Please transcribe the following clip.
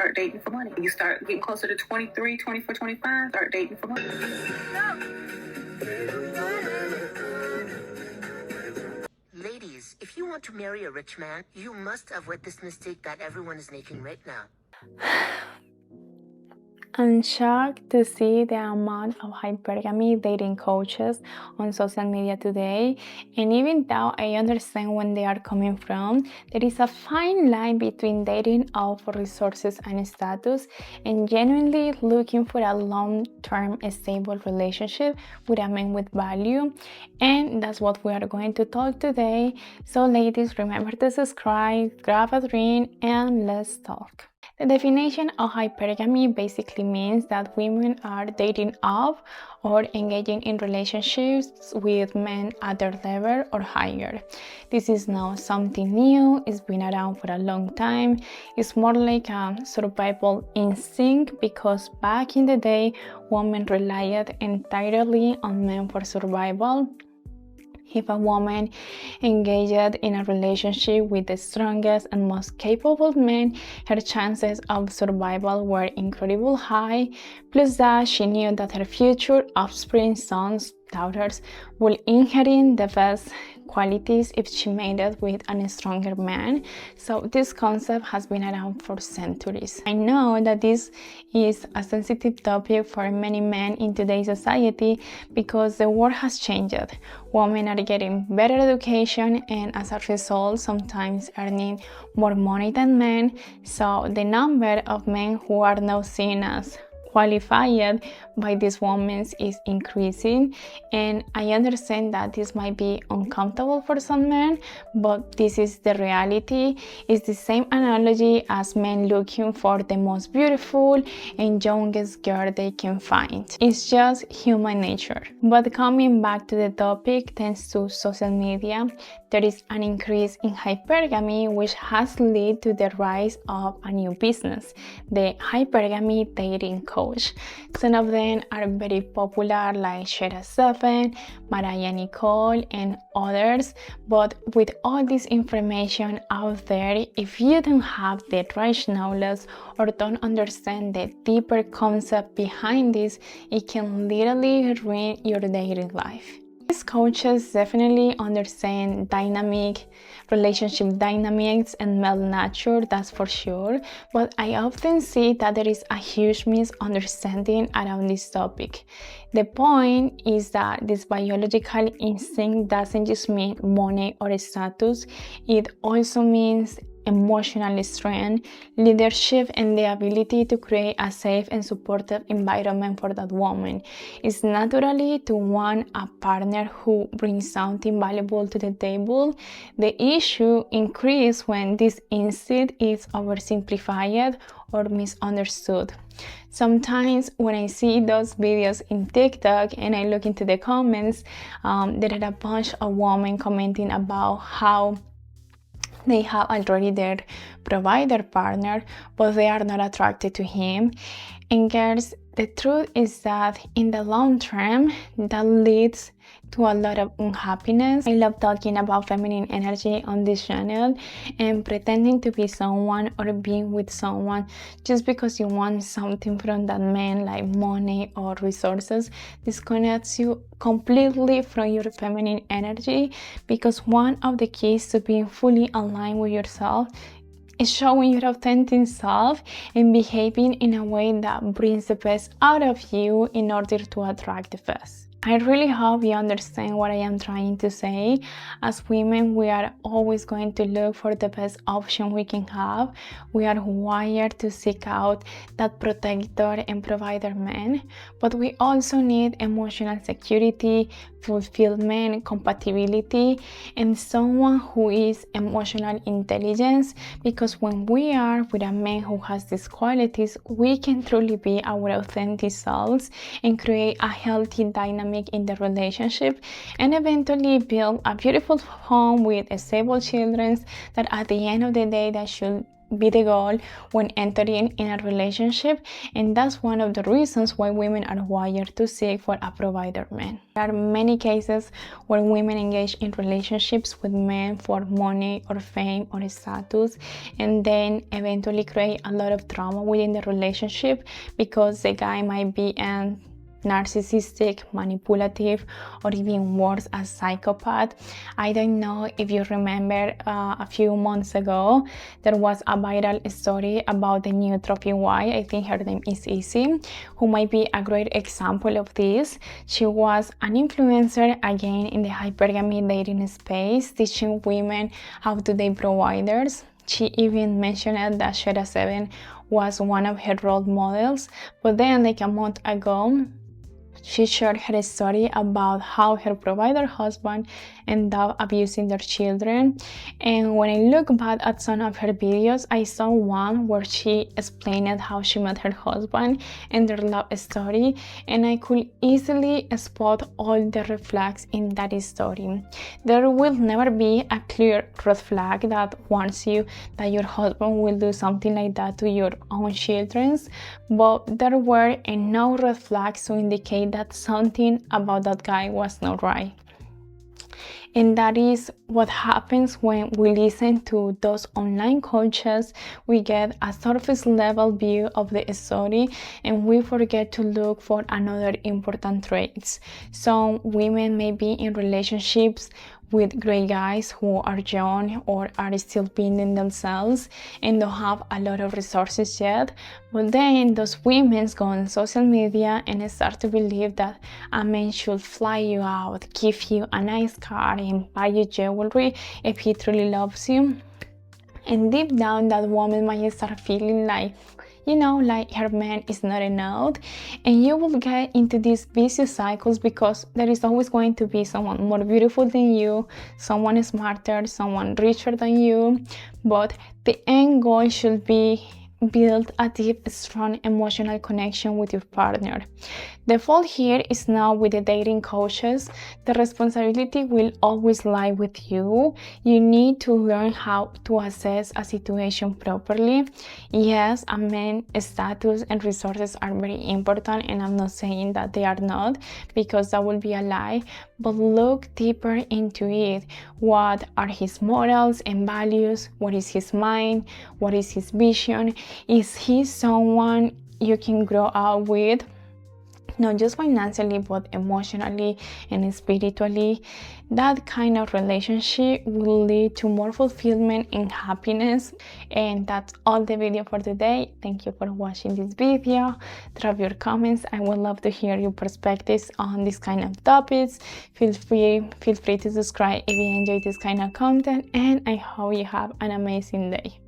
start dating for money. You start getting closer to 23, 24, 25, start dating for money. Ladies, if you want to marry a rich man, you must avoid this mistake that everyone is making right now. I'm shocked to see the amount of hypergamy dating coaches on social media today, and even though I understand where they are coming from, there is a fine line between dating out for resources and status and genuinely looking for a long-term stable relationship with a man with value, and that's what we are going to talk today. So ladies, remember to subscribe, grab a drink, and let's talk. The definition of hypergamy basically means that women are dating up or engaging in relationships with men at their level or higher. This is not something new, it's been around for a long time. It's more like a survival instinct because back in the day, women relied entirely on men for survival. If a woman engaged in a relationship with the strongest and most capable man, her chances of survival were incredibly high, plus that she knew that her future offspring, sons, daughters, will inherit the best qualities if she made it with a stronger man. So this concept has been around for centuries. I know that this is a sensitive topic for many men in today's society because the world has changed. Women are getting better education and as a result sometimes earning more money than men. So the number of men who are now seen as qualified by these women is increasing, and I understand that this might be uncomfortable for some men, but this is the reality. It's the same analogy as men looking for the most beautiful and youngest girl they can find. It's just human nature. But coming back to the topic, thanks to social media, there is an increase in hypergamy, which has led to the rise of a new business, the hypergamy dating coach. Some of them are very popular, like Shera 7, Mariah Nicole, and others. But with all this information out there, if you don't have the right knowledge or don't understand the deeper concept behind this, it can literally ruin your dating life. These coaches definitely understand relationship dynamics and male nature, that's for sure, but I often see that there is a huge misunderstanding around this topic. The point is that this biological instinct doesn't just mean money or status, it also means emotional strength, leadership, and the ability to create a safe and supportive environment for that woman. It's naturally to want a partner who brings something valuable to the table. The issue increases when this instinct is oversimplified or misunderstood. Sometimes when I see those videos in TikTok and I look into the comments, there are a bunch of women commenting about how they have already their provider partner, but they are not attracted to him. And girls, the truth is that in the long term, that leads to a lot of unhappiness. I love talking about feminine energy on this channel, and pretending to be someone or being with someone just because you want something from that man, like money or resources, disconnects you completely from your feminine energy, because one of the keys to being fully aligned with yourself is showing your authentic self and behaving in a way that brings the best out of you in order to attract the best. I really hope you understand what I am trying to say. As women, we are always going to look for the best option we can have. We are wired to seek out that protector and provider man, but we also need emotional security, fulfillment, compatibility, and someone who is emotional intelligence, because when we are with a man who has these qualities, we can truly be our authentic selves and create a healthy dynamic in the relationship, and eventually build a beautiful home with stable children that at the end of the day that should be the goal when entering in a relationship, and that's one of the reasons why women are wired to seek for a provider man. There are many cases where women engage in relationships with men for money or fame or status, and then eventually create a lot of drama within the relationship because the guy might be an narcissistic, manipulative, or even worse, a psychopath. I don't know if you remember a few months ago there was a viral story about the new trophy wife. I think her name is Izzy, who might be a great example of this. She was an influencer again in the hypergamy dating space, teaching women how to date providers. She even mentioned that Shera 7 was one of her role models, but then like a month ago she shared her story about how her provider husband ended up abusing their children. And when I look back at some of her videos, I saw one where she explained how she met her husband and their love story, and I could easily spot all the red flags in that story. There will never be a clear red flag that warns you that your husband will do something like that to your own children, but there were enough red flags to indicate that something about that guy was not right. And that is what happens when we listen to those online coaches. We get a surface level view of the story and we forget to look for another important traits. Some women may be in relationships with great guys who are young or are still building themselves and don't have a lot of resources yet, but then those women go on social media and start to believe that a man should fly you out, give you a nice car and buy you jewelry if he truly loves you. And deep down that woman might start feeling like, like her man is not enough, and you will get into these vicious cycles because there is always going to be someone more beautiful than you, someone smarter, someone richer than you, but the end goal should be build a deep, strong emotional connection with your partner. The fault here is not with the dating coaches. The responsibility will always lie with you. You need to learn how to assess a situation properly. Yes, a man's status and resources are very important, and I'm not saying that they are not, because that would be a lie, but look deeper into it. What are his morals and values? What is his mind? What is his vision? Is he someone you can grow up with? Not just financially, but emotionally and spiritually. That kind of relationship will lead to more fulfillment and happiness. And that's all the video for today. Thank you for watching this video. Drop your comments. I would love to hear your perspectives on this kind of topics. Feel free to subscribe if you enjoy this kind of content, and I hope you have an amazing day.